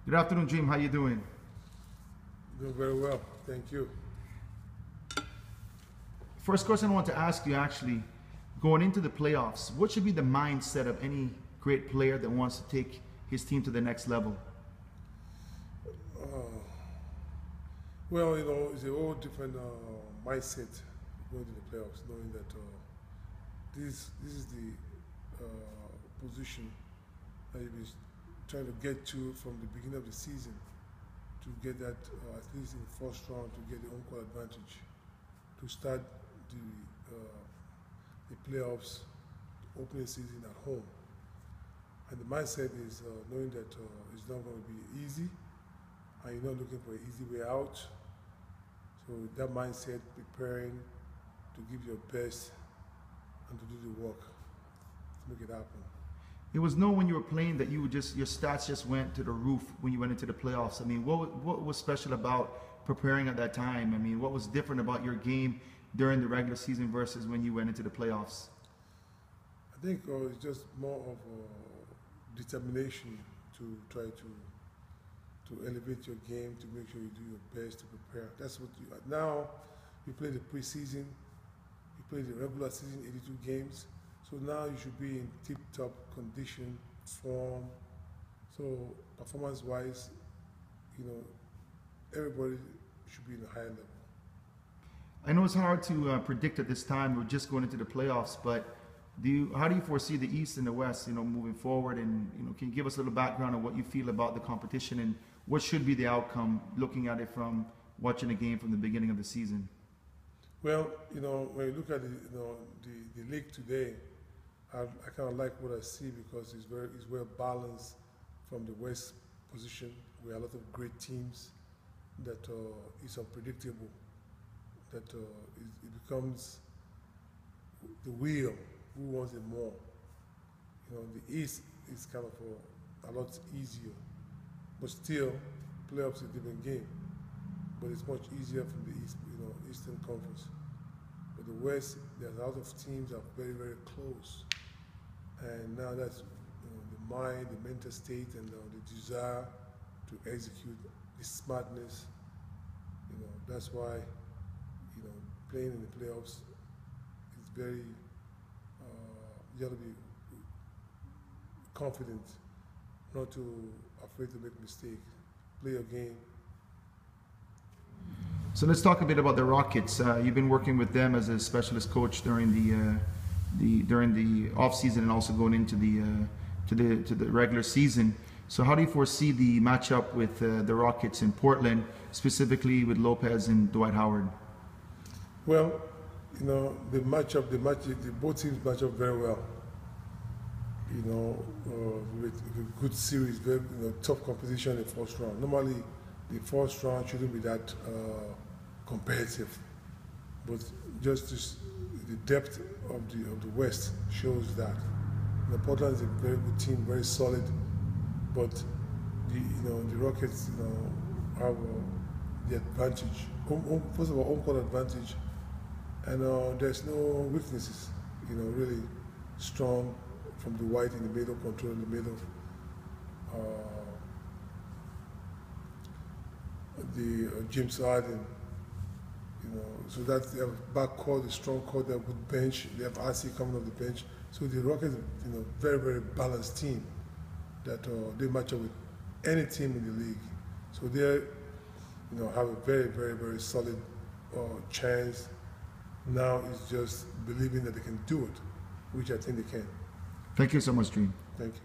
Good afternoon, Dream. How you doing? Doing very well, thank you. First question I want to ask you, actually, going into the playoffs, what should be the mindset of any great player that wants to take his team to the next level? Well, it's a whole different mindset going to the playoffs, knowing that this is the position that you've been trying to get to from the beginning of the season, to get that at least in the first round, to get the home court advantage, to start the playoffs, opening season at home. And the mindset is knowing that it's not going to be easy, and you're not looking for an easy way out. So that mindset, preparing to give your best and to do the work to make it happen. It was known when you were playing that your stats just went to the roof when you went into the playoffs. I mean, what was special about preparing at that time? I mean, what was different about your game during the regular season versus when you went into the playoffs? I think it's just more of determination to try to elevate your game, to make sure you do your best to prepare. That's what now you play the preseason, you play the regular season, 82 games. So now you should be in tip-top condition, form. So performance-wise, everybody should be in a higher level. I know it's hard to predict at this time. We're just going into the playoffs, but how do you foresee the East and the West, moving forward? And can you give us a little background on what you feel about the competition and what should be the outcome, looking at it from watching the game from the beginning of the season? Well, when you look at the league today, I kind of like what I see because it's well balanced from the West position. We have a lot of great teams that is unpredictable. That it becomes the wheel. Who wants it more? The East is kind of a lot easier, but still, playoffs is a different game. But it's much easier from the East, Eastern Conference. But the West, there's a lot of teams that are very, very close, and now that's the mind, the mental state, and the desire to execute, the smartness. That's why playing in the playoffs is very. You have to be confident, not too afraid to make mistakes. Play your game. So let's talk a bit about the Rockets. You've been working with them as a specialist coach during the off season and also going into the regular season. So how do you foresee the matchup with the Rockets in Portland, specifically with Lopez and Dwight Howard? Well, the both teams match up very well. With a good series, very tough competition in the first round. Normally, the first round shouldn't be that competitive, but just the depth of the West shows that. Portland is a very good team, very solid, but the Rockets have the advantage. First of all, home court advantage. And there's no weaknesses, really strong from the White in the middle, control in the middle. James Harden, so that they have backcourt, the strong court, they have good bench, they have RC coming off the bench. So the Rockets, very, very balanced team that they match up with any team in the league. So they, have a very, very, very solid chance. Now it's just believing that they can do it, which I think they can. Thank you so much, Dream. Thank you.